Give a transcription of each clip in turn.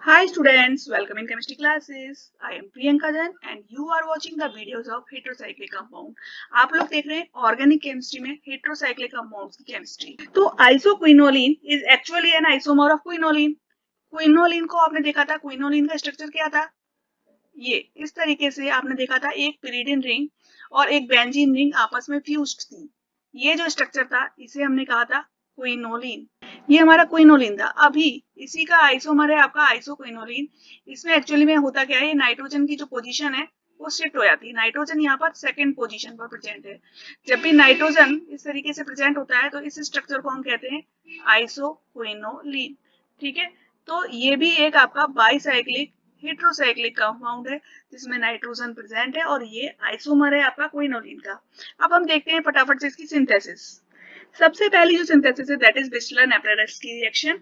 Hi students, welcome in chemistry classes. I am Priyanka Jain and you are watching the videos of heterocyclic compound. आप लोग देख रहे हैं organic chemistry में heterocyclic compounds की chemistry. तो isoquinoline is actually an isomer of quinoline. Quinoline को आपने देखा था, क्विनोलिन का स्ट्रक्चर क्या था? ये इस तरीके से आपने देखा था, एक पिरिडिन रिंग और एक बेंजीन रिंग आपस में फ्यूज्ड थी। ये जो स्ट्रक्चर था इसे हमने कहा था क्विनोलिन। ये हमारा क्विनोलिन था। अभी इसी का आइसोमर है आपका आइसोक्विनोलिन। इसमें एक्चुअली में होता क्या है, ये नाइट्रोजन की जो पोजीशन है वो शिफ्ट हो जाती है। नाइट्रोजन यहाँ पर सेकंड पोजीशन पर प्रेजेंट है। जब भी नाइट्रोजन इस तरीके से प्रेजेंट होता है तो इस स्ट्रक्चर को हम कहते हैं आइसोक्विनोलिन। ठीक है, तो ये भी एक आपका बाईसाइक्लिक हेटेरोसाइक्लिक कंपाउंड है जिसमें नाइट्रोजन प्रेजेंट है और ये आइसोमर है आपका क्विनोलिन का। अब हम देखते हैं फटाफट से इसकी सिंथेसिस। सबसे पहली जो सिंथेसिस है दैट इज बिस्टलर-नेपेरेट्स की रिएक्शन।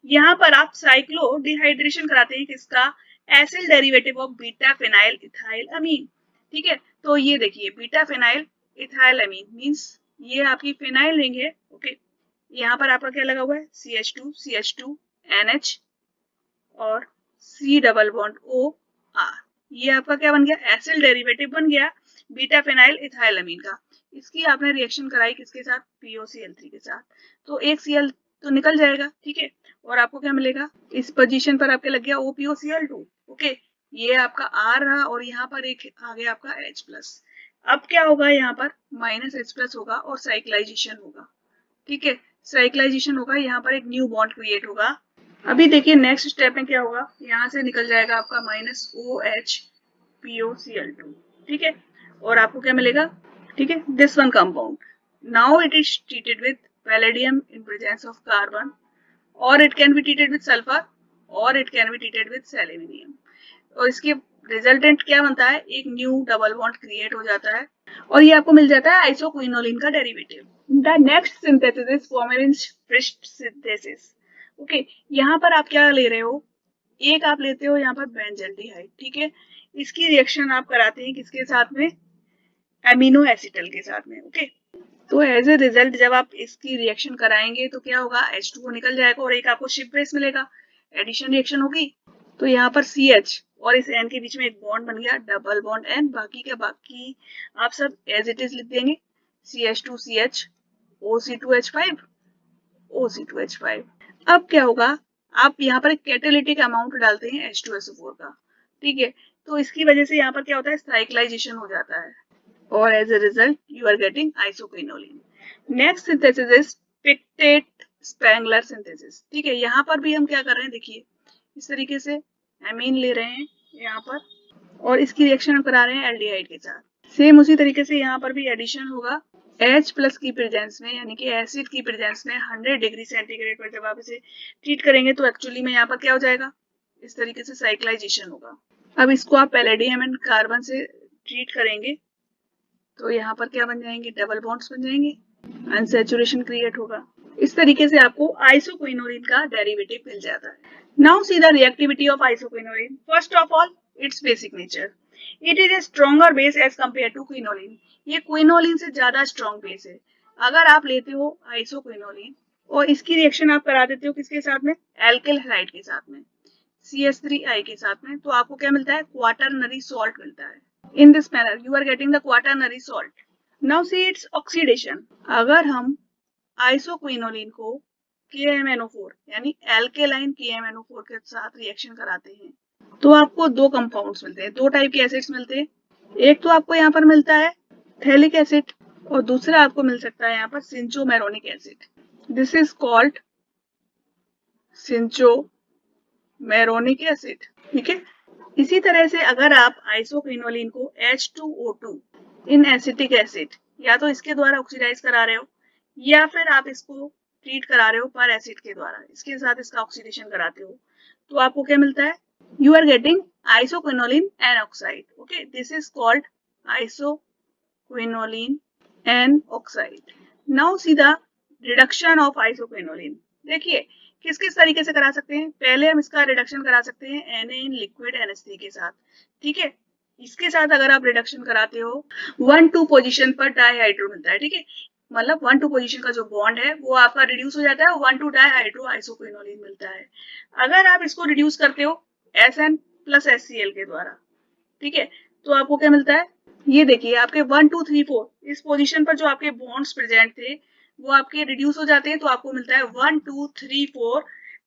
यहाँ पर आप साइक्लो डिहाइड्रेशन कराते हैं किसका? Acid derivative of beta phenyl ethyl amine. ठीक है, तो ये देखिए beta phenyl ethyl amine means ये आपकी फिनाइल रिंग है। ओके, यहाँ पर आपका क्या लगा हुआ है? CH2 NH और C डबल बॉन्ड OR। ये आपका क्या बन गया? एसिड डेरिवेटिव बन गया बीटा फिनाइल इथाइलअमीन का। इसकी आपने रिएक्शन कराई किसके साथ? POCl3 के साथ। तो एक Cl तो निकल जाएगा, ठीक है, और आपको क्या मिलेगा? इस पोजीशन पर आपके लग गया OPOCl2। ओके, ये आपका R रहा और यहाँ पर एक आ गया आपका H+। अब क्या होगा? यहाँ पर -H+ होगा और साइक्लाइजेशन होगा। ठीक है, साइक्लाइजेशन होगा, यहाँ पर एक न्यू बॉन्ड क्रिएट होगा। अभी देखिए नेक्स्ट स्टेप में क्या होगा, यहाँ से निकल जाएगा आपका -OH POCl2। ठीक है, और आपको क्या मिलेगा? ठीक है, this one compound now it is treated with palladium in presence of carbon और it can be treated with sulphur और it can be treated with selenium. और इसके रिजल्टेंट क्या बनता है? एक न्यू डबल बॉन्ड क्रिएट हो जाता है और ये आपको मिल जाता है आइसोक्विनोलिन का derivative. The next synthesis is formalin Fritsch synthesis. Okay, यहाँ पर आप क्या ले रहे हो? एक आप लेते हो यहाँ पर बेंजल्डिहाइड। ठीक है, इसकी रिएक्शन आप कराते हैं किसके साथ में? एमिनो एसिटल के साथ में। ओके, तो एज ए रिजल्ट जब आप इसकी रिएक्शन कराएंगे तो क्या होगा? H2O निकल जाएगा और एक आपको शिप बेस मिलेगा। एडिशन रिएक्शन होगी तो यहाँ पर CH और इस N के बीच में एक बॉन्ड बन गया, डबल बॉन्ड N। बाकी का बाकी आप सब एज इट इज लिख देंगे, CH2CH OC2H5 OC2H5। अब क्या होगा? आप यहाँ पर एक कैटालिटिक अमाउंट डालते हैं H2SO4 का। ठीक है, तो इसकी वजह से यहाँ पर क्या होता है? साइक्लाइजेशन हो जाता है और as a result you are getting isoquinoline. Next synthesis is pictet spangler synthesis. ठीक है, यहाँ पर भी हम क्या कर रहे हैं? देखिए इस तरीके से एमीन ले रहे हैं यहाँ पर और इसकी रिएक्शन हम करा रहे हैं एल्डिहाइड के साथ। सेम उसी तरीके से यहाँ पर भी एडिशन होगा H+ की प्रेजेंस में, यानी कि एसिड की प्रेजेंस में 100 डिग्री सेंटीग्रेड पर जब आप इसे ट्रीट करेंगे तो एक्चुअली में यहाँ पर क्या हो जाएगा? इस तरीके से साइक्लाइजेशन होगा। अब इसको आप पैलेडियम एंड कार्बन से ट्रीट करेंगे तो यहाँ पर क्या बन जाएंगे? डबल बॉन्ड्स बन जाएंगे, अनसैचुरेशन क्रिएट होगा। इस तरीके से आपको आइसोक्विनोलिन का डेरिवेटिव मिल जाता है। Now see the reactivity of isoquinoline. First of all it's basic nature, it is a stronger base as compare to quinoline. ये क्विनोलिन से ज्यादा स्ट्रॉन्ग बेस है। अगर आप लेते हो आइसोक्विनोलिन और इसकी रिएक्शन आप करा देते हो किसके साथ में? एल्किल हैलाइड के साथ में, CH3I के साथ में, तो आपको क्या मिलता है? क्वाटरनरी सॉल्ट मिलता है। In this manner you are getting the quaternary salt. Now see its oxidation. अगर हम आइसोक्विनोलिन को KMNO4 यानी एल्केलाइन KMNO4 के साथ रिएक्शन कराते हैं तो आपको दो कंपाउंड्स मिलते हैं, दो टाइप के एसिड्स मिलते हैं। एक तो आपको यहाँ पर मिलता है थैलिक एसिड और दूसरा आपको मिल सकता है यहाँ पर cinchomeronic acid. This is called cinchomeronic acid. ठीक है, इसी तरह से अगर आप आइसोक्विनोलिन को H2O2 इन एसिटिक एसिड या तो इसके द्वारा ऑक्सीडाइज करा रहे हो या फिर आप इसको ट्रीट करा रहे हो पर एसिड के द्वारा, इसके साथ इसका ऑक्सीडेशन कराते हो तो आपको क्या मिलता है? You are getting isoquinoline N oxide. Okay, this is called isoquinoline N oxide. Now see the reduction of isoquinoline. देखिए किस किस तरीके से करा सकते हैं। पहले हम इसका रिडक्शन करा सकते हैं Na इन लिक्विड NH3 के साथ। ठीक है, इसके साथ अगर आप रिडक्शन कराते हो 1-2 पोजीशन पर डाइहाइड्रो मिलता है। ठीक है, मतलब 1-2 पोजीशन का जो बॉन्ड है वो आपका रिड्यूस हो जाता है और 1-2 डाइहाइड्रो आइसोक्विनोलिन मिलता है। अगर आप इसको रिड्यूस करते हो Sn प्लस HCl के द्वारा। ठीक है, तो आपको क्या मिलता है, ये देखिए आपके 1 2 3 4 इस पोजीशन पर जो आपके बॉन्ड्स प्रेजेंट थे वो आपके रिड्यूस हो जाते हैं, तो आपको मिलता है 1 2 3 4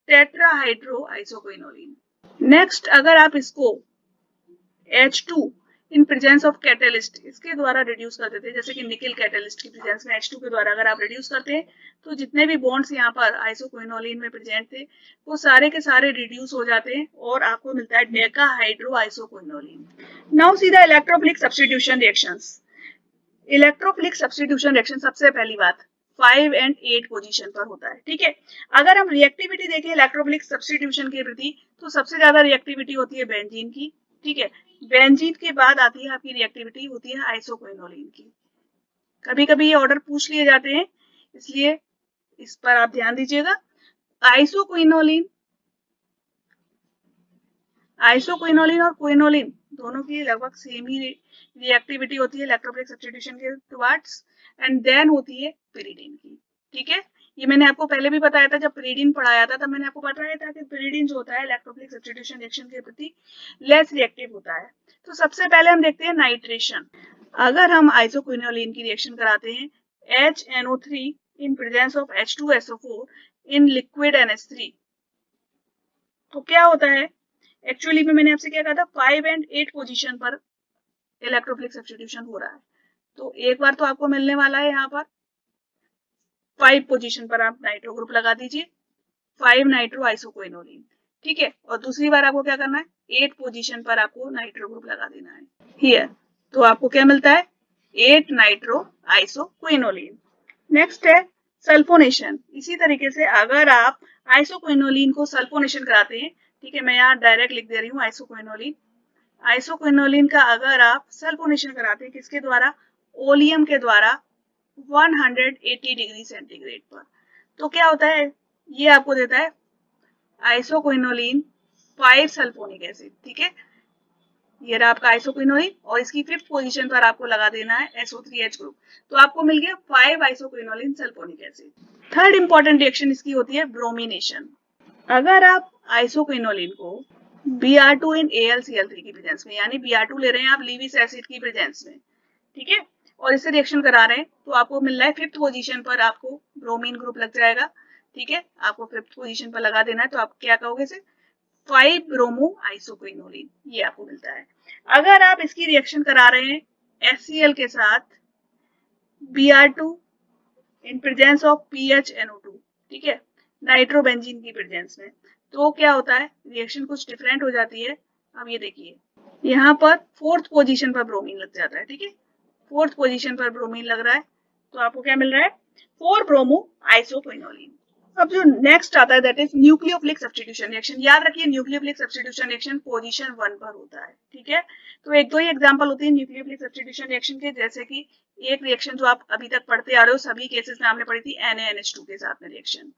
टेट्राहाइड्रो आइसोक्विनोलिन। नेक्स्ट अगर आप इसको H2 in presence of catalyst इसके द्वारा रिड्यूस कर देते हैं, जैसे कि निकल कैटलिस्ट की प्रेजेंस में H2 के द्वारा अगर आप रिड्यूस करते हैं तो जितने भी बॉन्ड्स यहाँ पर आइसोक्विनोलिन में प्रेजेंट थे वो सारे के सारे रिड्यूस हो जाते हैं और आपको मिलता है decahydro isoquinoline. Now see the electrophilic substitution reactions. Electrophilic substitution reaction सबसे पहली बात 5 एंड 8 पोजीशन पर होता है। ठीक है, अगर हम रिएक्टिविटी देखें इलेक्ट्रोफिलिक सब्स्टिट्यूशन के प्रति तो सबसे ज्यादा रिएक्टिविटी होती है बेंजीन की। ठीक है, बेंजीन के बाद आती है आपकी रिएक्टिविटी होती है आइसोक्विनोलिन की। कभी कभी ये ऑर्डर पूछ लिए जाते हैं, इसलिए इस पर आप ध्यान दीजिएगा। आइसोक्विनोलिन आइसोक्विनोलिन और क्विनोलिन दोनों की लगभग सेम ही रिएक्टिविटी होती है इलेक्ट्रोफिलिक सब्स्टिट्यूशन के टुवर्ड्स, एंड देन होती है पिरिडीन की। ठीक है, ये मैंने आपको पहले भी बताया था, जब पिरिडीन पढ़ाया था तब मैंने आपको बताया था कि पिरिडीन जो होता है इलेक्ट्रोफिलिक सब्स्टिट्यूशन रिएक्शन के प्रति लेस रिएक्टिव होता है। तो सबसे पहले हम देखते हैं नाइट्रेशन। अगर हम आइसोक्विनोलिन की रिएक्शन कराते हैं HNO3 in presence of H2SO4 in liquid NH3 तो क्या होता है, एक्चुअली में मैंने आपसे क्या कहा था 5 एंड 8 पोजीशन पर इलेक्ट्रोफिलिक सब्स्टिट्यूशन हो रहा है। तो एक बार तो आपको मिलने वाला है यहाँ पर 5 पोजीशन पर आप नाइट्रो ग्रुप लगा दीजिए 5 नाइट्रो आइसोक्विनोलिन। ठीक है, और दूसरी बार आपको क्या करना है 8 पोजीशन पर आपको नाइट्रो ग्रुप लगा देना है हियर, तो आपको क्या मिलता है 8 नाइट्रो आइसोक्विनोलिन। नेक्स्ट है सल्फोनेशन। इसी तरीके से अगर आप आइसोक्विनोलिन को सल्फोनेशन कराते हैं, ठीक है मैं यहाँ डायरेक्ट लिख दे रही हूँ आइसोक्विनोलिन। आइसोक्विनोलिन का अगर आप सल्फोनेशन कराते हैं किसके द्वारा, ओलियम के द्वारा 180 डिग्री सेंटीग्रेड पर, तो क्या होता है ये आपको देता है आइसोक्विनोलिन 5 सल्फोनिक एसिड। ठीक है, ये रहा आपका आइसोक्विनोलिन और इसकी 5th पोजीशन पर आपको लगा देना है SO3H ग्रुप, तो आपको मिल गया 5 isoquinoline sulphonic acid. Third important reaction इसकी होती है ब्रोमिनेशन। अगर आप आइसोक्विनोलिन को Br2 इन AlCl3 की प्रेजेंस में, यानी Br2 ले रहे हैं आप लीविस एसिड की प्रेजेंस में, ठीक है, और इससे रिएक्शन करा रहे हैं तो आपको मिल रहा है 5th पोजीशन पर आपको ब्रोमीन ग्रुप लग जाएगा। ठीक है, आपको 5th पोजीशन पर लगा देना है, तो आप क्या कहोगे इसे 5 ब्रोमो आइसोक्विनोलिन, ये आपको मिलता है। अगर आप इसकी रिएक्शन करा रहे हैं HCl के साथ Br2 in presence of PHNO2, ठीक है, नाइट्रोबेंजीन की प्रेजेंस में, तो क्या होता है रिएक्शन कुछ डिफरेंट हो जाती है। अब ये देखिए यहाँ पर 4th पोजीशन पर ब्रोमीन लग जाता है। ठीक है, 4th पोजीशन पर ब्रोमीन लग रहा है, तो आपको क्या मिल रहा है 4 ब्रोमो आइसोक्विनोलिन। अब जो नेक्स्ट आता है that is nucleophilic substitution reaction. याद रखिए न्यूक्लियोफिलिक सब्स्टिट्यूशन रिएक्शन पोजीशन 1 पर होता है। ठीक है, तो एक दो ही एग्जांपल होते हैं न्यूक्लियोफिलिक सब्स्टिट्यूशन रिएक्शन के, जैसे कि एक रिएक्शन जो आप अभी तक पढ़ते आ रहे हो सभी केसेस में आपने पढ़ी थी NaNH2 के साथ में रिएक्शन।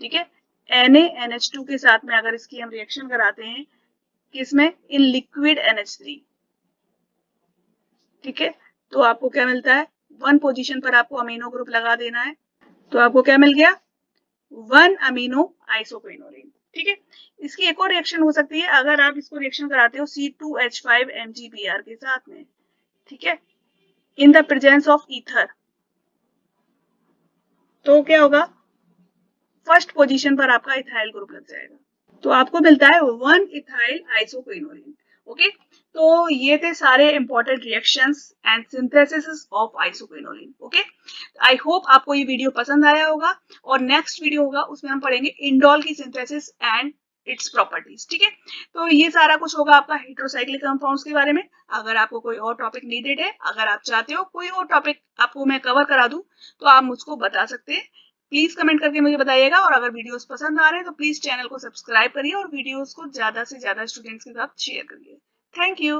ठीक है, NaNH2 के साथ में अगर इसकी हम रिएक्शन कराते हैं किसमें, इन लिक्विड NH3, ठीक है, तो आपको क्या मिलता है 1 पोजीशन पर आपको अमीनो ग्रुप लगा देना है, तो आपको क्या मिल गया 1 अमीनो आइसोक्विनोलिन। ठीक है, इसकी एक और रिएक्शन हो सकती है अगर आप इसको रिएक्शन कराते हो C2H5MgBr के साथ में, ठीक है, in the presence of ether, तो क्या होगा 1st पोजीशन पर आपका इथाइल ग्रुप लग जाएगा, तो आपको मिलता है 1 इथाइल आइसोक्विनोलिन। ओके, तो ये थे सारे important reactions and synthesis of isoquinoline. Okay, I hope आपको ये वीडियो पसंद आया होगा, और नेक्स्ट वीडियो होगा उसमें हम पढ़ेंगे इंडोल की सिंथेसिस एंड इट्स प्रॉपर्टीज। ठीक है, तो ये सारा कुछ होगा आपका हेटेरोसाइक्लिक कंपाउंड्स के बारे में। अगर आपको कोई और टॉपिक नीडेड है, अगर आप चाहते हो कोई और टॉपिक आपको मैं कवर करा दूं, तो आप मुझको बता सकते हैं, प्लीज कमेंट करके मुझे बताइएगा। और अगर वीडियोस पसंद आ रहे हैं तो प्लीज चैनल को सब्सक्राइब करिए और वीडियोस को ज्यादा से ज्यादा स्टूडेंट्स के साथ शेयर करिए। Thank you.